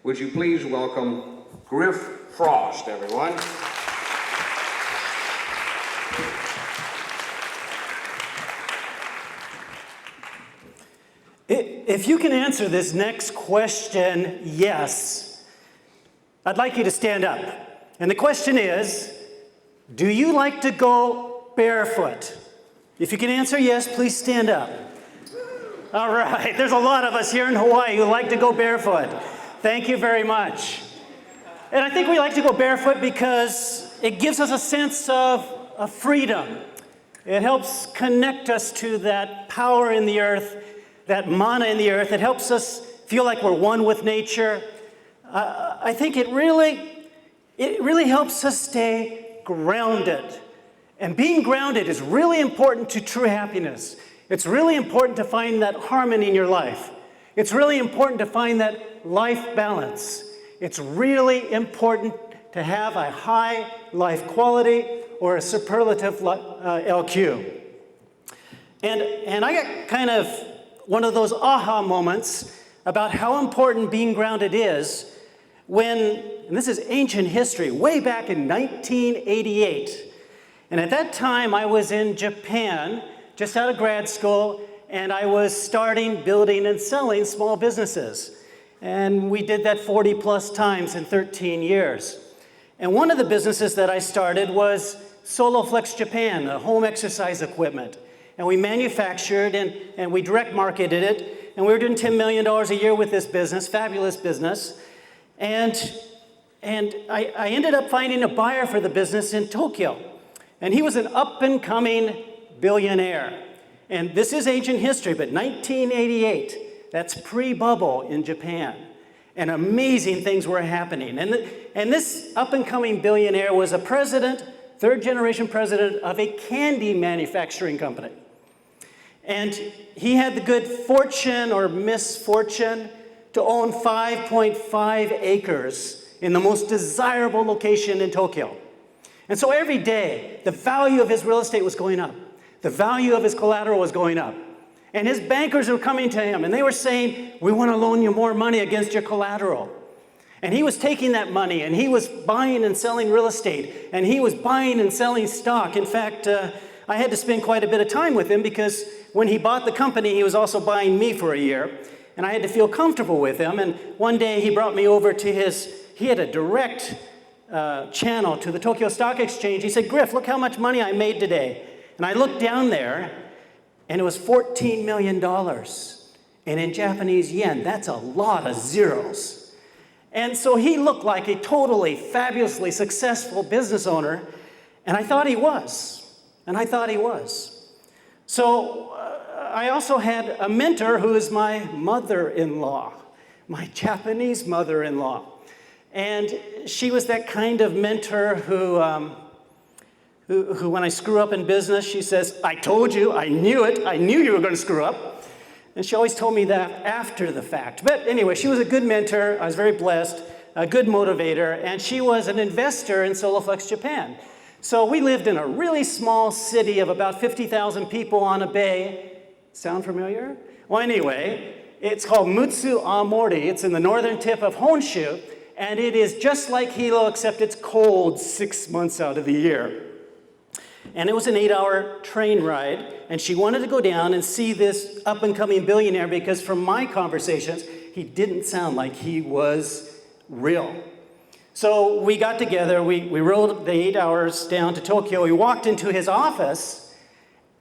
Would you please welcome Grif Frost, everyone? If you can answer this next question, yes, I'd like you to stand up. And the question is, do you like to go barefoot? If you can answer yes, please stand up. All right, there's a lot of us here in Hawaii who like to go barefoot. Thank you very much. And I think we like to go barefoot because it gives us a sense of freedom. It helps connect us to that power in the earth, that mana in the earth. It helps us feel like we're one with nature. I think it really helps us stay grounded. And being grounded is really important to true happiness. It's really important to find that harmony in your life. It's really important to find that life balance. It's really important to have a high life quality or a superlative LQ. And I got kind of one of those aha moments about how important being grounded is when, and this is ancient history, way back in 1988. And at that time, I was in Japan, just out of grad school, and I was starting, building, and selling small businesses. And we did that 40 plus times in 13 years. And one of the businesses that I started was SoloFlex Japan, a home exercise equipment. And we manufactured and we direct marketed it. And we were doing $10 million a year with this business, fabulous business. And I ended up finding a buyer for the business in Tokyo. And he was an up-and-coming billionaire. And this is ancient history, but 1988, that's pre-bubble in Japan. And amazing things were happening. And this up-and-coming billionaire was a president, third-generation president of a candy manufacturing company. And he had the good fortune or misfortune to own 5.5 acres in the most desirable location in Tokyo. And so every day, the value of his real estate was going up. The value of his collateral was going up. And his bankers were coming to him, and they were saying, we want to loan you more money against your collateral. And he was taking that money, and he was buying and selling real estate, and he was buying and selling stock. In fact, I had to spend quite a bit of time with him because when he bought the company, he was also buying me for a year. And I had to feel comfortable with him. And one day, he brought me over to he had a direct channel to the Tokyo Stock Exchange. He said, Grif, look how much money I made today. And I looked down there, and it was $14 million. And in Japanese yen, that's a lot of zeros. And so he looked like a totally fabulously successful business owner, and I thought he was. So I also had a mentor who is my mother-in-law, my Japanese mother-in-law. And she was that kind of mentor who when I screw up in business, she says, I told you, I knew it, I knew you were going to screw up. And she always told me that after the fact. But anyway, she was a good mentor, I was very blessed, a good motivator, and she was an investor in SoloFlex Japan. So we lived in a really small city of about 50,000 people on a bay. Sound familiar? Well, anyway, it's called Mutsu Aomori. It's in the northern tip of Honshu, and it is just like Hilo, except it's cold 6 months out of the year. And it was an 8-hour train ride, and she wanted to go down and see this up-and-coming billionaire because from my conversations, he didn't sound like he was real. So we got together, we rode the 8 hours down to Tokyo. We walked into his office,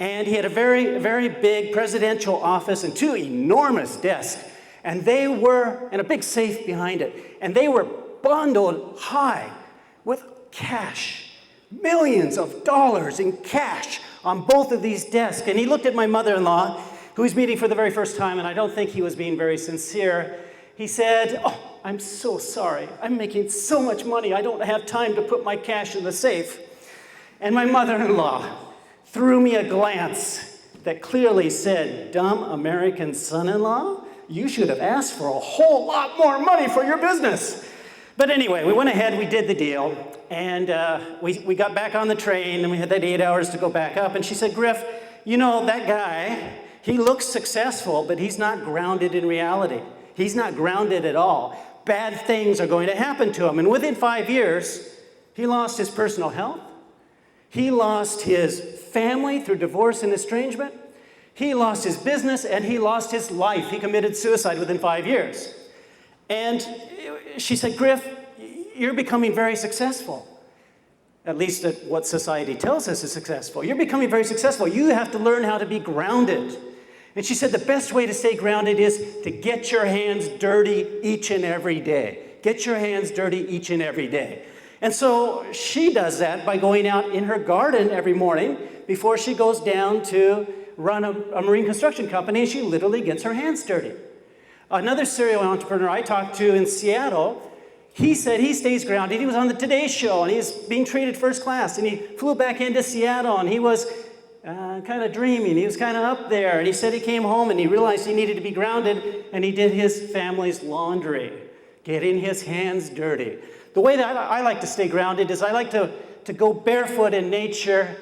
and he had a very, very big presidential office and 2 enormous desks. And they were, and a big safe behind it, and they were bundled high with cash. Millions of dollars in cash on both of these desks. And he looked at my mother-in-law, who was meeting for the very first time, and I don't think he was being very sincere. He said, oh, I'm so sorry. I'm making so much money, I don't have time to put my cash in the safe. And my mother-in-law threw me a glance that clearly said, dumb American son-in-law, you should have asked for a whole lot more money for your business. But anyway, we went ahead, we did the deal, and we got back on the train, and we had that 8 hours to go back up. And she said, Grif, you know, that guy, he looks successful, but he's not grounded in reality. He's not grounded at all. bad things are going to happen to him. And within 5 years, he lost his personal health. He lost his family through divorce and estrangement. He lost his business, and he lost his life. He committed suicide within 5 years. And she said, Grif, you're becoming very successful. At least at what society tells us is successful. You're becoming very successful. You have to learn how to be grounded. And she said the best way to stay grounded is to get your hands dirty each and every day. Get your hands dirty each and every day. And so she does that by going out in her garden every morning before she goes down to run a marine construction company, and she literally gets her hands dirty. Another serial entrepreneur I talked to in Seattle, he said he stays grounded. He was on the Today Show, and he's being treated first class, and he flew back into Seattle, and he was kind of dreaming. He was kind of up there, and he said he came home, and he realized he needed to be grounded, and he did his family's laundry, getting his hands dirty. The way that I like to stay grounded is I like to go barefoot in nature,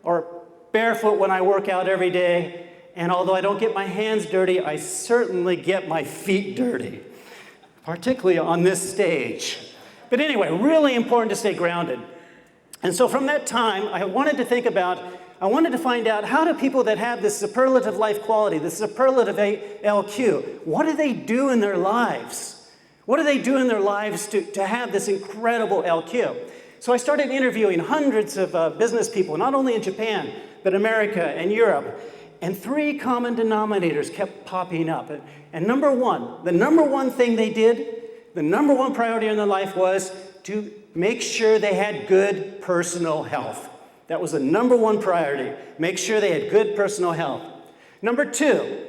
or barefoot when I work out every day. And although I don't get my hands dirty, I certainly get my feet dirty, particularly on this stage. But anyway, really important to stay grounded. And so from that time, I wanted to find out, how do people that have this superlative life quality, this superlative LQ, what do they do in their lives? What do they do in their lives to have this incredible LQ? So I started interviewing hundreds of business people, not only in Japan, but America and Europe. And 3 common denominators kept popping up. And the number one thing they did, the number one priority in their life was to make sure they had good personal health. That was the number one priority. Make sure they had good personal health. Number 2,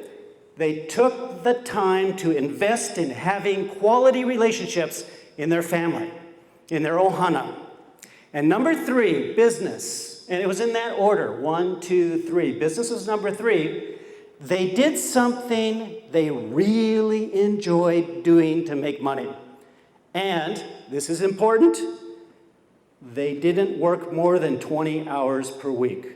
they took the time to invest in having quality relationships in their family, in their ohana. And number 3, business. And it was in that order, 1, 2, 3. Business was number 3. They did something they really enjoyed doing to make money. And, this is important, they didn't work more than 20 hours per week.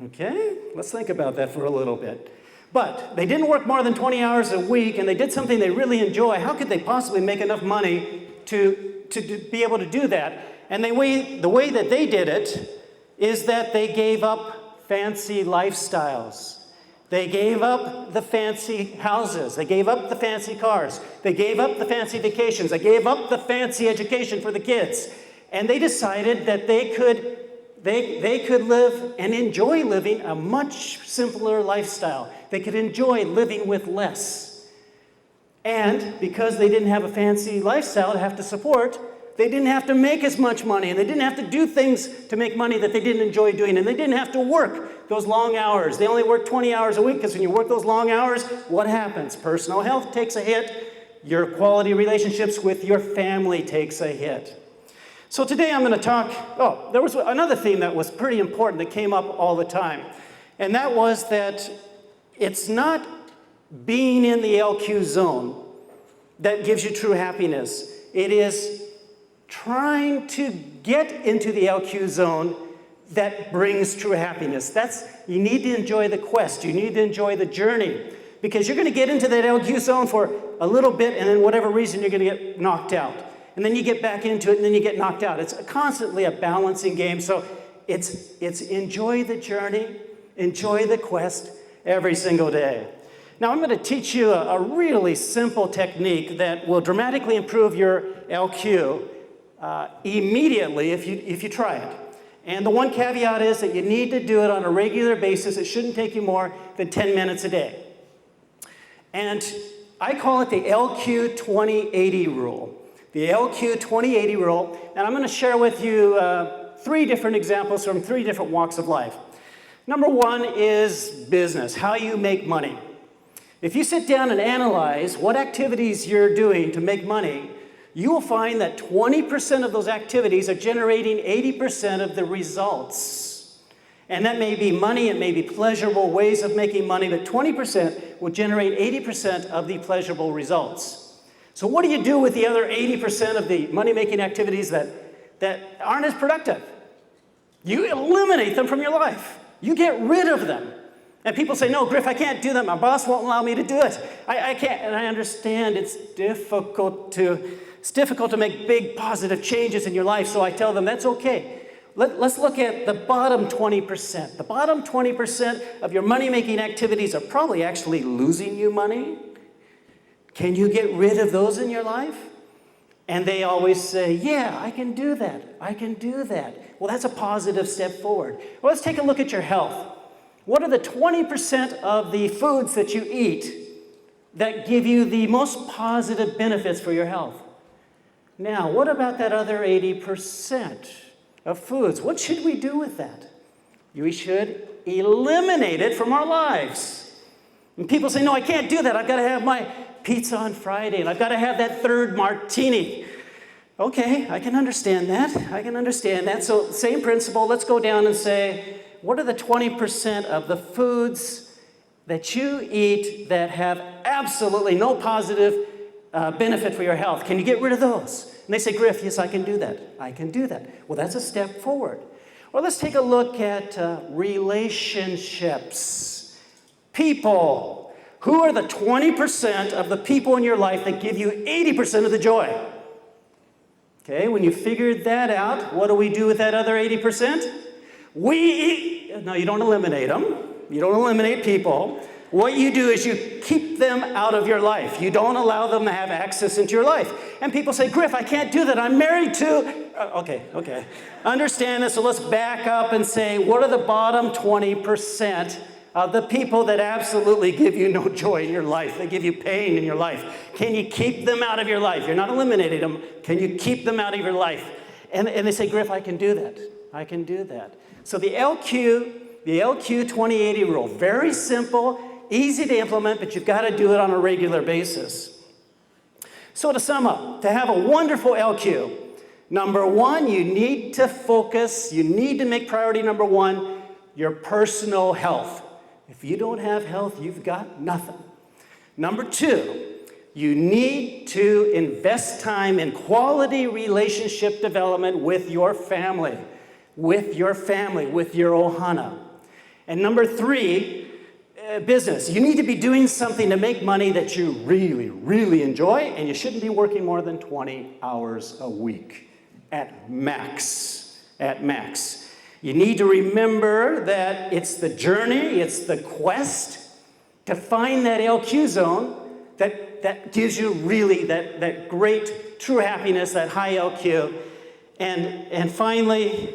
Okay? Let's think about that for a little bit. But they didn't work more than 20 hours a week, and they did something they really enjoy. How could they possibly make enough money to be able to do that? And the way that they did it is that they gave up fancy lifestyles. They gave up the fancy houses. They gave up the fancy cars. They gave up the fancy vacations. They gave up the fancy education for the kids. And they decided that they could live and enjoy living a much simpler lifestyle. They could enjoy living with less. And because they didn't have a fancy lifestyle to have to support, they didn't have to make as much money, and they didn't have to do things to make money that they didn't enjoy doing, and they didn't have to work those long hours. They only worked 20 hours a week, because when you work those long hours, what happens? Personal health takes a hit. Your quality relationships with your family takes a hit. So today I'm going to talk, there was another theme that was pretty important that came up all the time, and that was that it's not being in the LQ zone that gives you true happiness. It is trying to get into the LQ zone that brings true happiness. You need to enjoy the quest. You need to enjoy the journey, because you're going to get into that LQ zone for a little bit, and then whatever reason you're going to get knocked out. And then you get back into it, and then you get knocked out. It's constantly a balancing game. So it's enjoy the journey, enjoy the quest every single day. Now I'm going to teach you a really simple technique that will dramatically improve your LQ immediately if you try it. And the one caveat is that you need to do it on a regular basis. It shouldn't take you more than 10 minutes a day. And I call it the LQ 2080 rule. The LQ 2080 rule. And I'm going to share with you 3 different examples from 3 different walks of life. Number 1 is business, how you make money. If you sit down and analyze what activities you're doing to make money, you will find that 20% of those activities are generating 80% of the results. And that may be money, it may be pleasurable ways of making money, but 20% will generate 80% of the pleasurable results. So what do you do with the other 80% of the money-making activities that aren't as productive? You eliminate them from your life. You get rid of them. And people say, no, Grif, I can't do that. My boss won't allow me to do it. I can't. And I understand it's difficult to make big positive changes in your life. So I tell them, that's okay. Let's look at the bottom 20%. The bottom 20% of your money-making activities are probably actually losing you money. Can you get rid of those in your life? And they always say, yeah, I can do that. I can do that. Well, that's a positive step forward. Well, let's take a look at your health. What are the 20% of the foods that you eat that give you the most positive benefits for your health? Now, what about that other 80% of foods? What should we do with that? We should eliminate it from our lives. And people say, no, I can't do that. I've got to have my pizza on Friday, and I've got to have that third martini. Okay, I can understand that. I can understand that. So same principle. Let's go down and say, what are the 20% of the foods that you eat that have absolutely no positive benefit for your health? Can you get rid of those? And they say, Grif, yes, I can do that. I can do that. Well, that's a step forward. Or let's take a look at relationships. People. Who are the 20% of the people in your life that give you 80% of the joy? Okay, when you figured that out, what do we do with that other 80%? No, you don't eliminate them. You don't eliminate people. What you do is you keep them out of your life. You don't allow them to have access into your life. And people say, Grif, I can't do that. I'm married to... Okay. Understand this. So let's back up and say, what are the bottom 20% of the people that absolutely give you no joy in your life? They give you pain in your life. Can you keep them out of your life? You're not eliminating them. Can you keep them out of your life? And they say, Grif, I can do that. I can do that. So the LQ 2080 rule, very simple, easy to implement, but you've got to do it on a regular basis. So to sum up, to have a wonderful LQ, number one, you need to focus, you need to make priority number one, your personal health. If you don't have health, you've got nothing. Number two, you need to invest time in quality relationship development with your family, with your ohana. And number three, business. You need to be doing something to make money that you really, really enjoy, and you shouldn't be working more than 20 hours a week at max. At max. You need to remember that it's the journey, it's the quest to find that LQ zone that gives you really that great true happiness, that high LQ. And finally,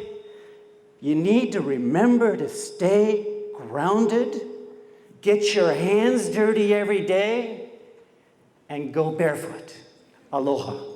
you need to remember to stay grounded, get your hands dirty every day, and go barefoot. Aloha.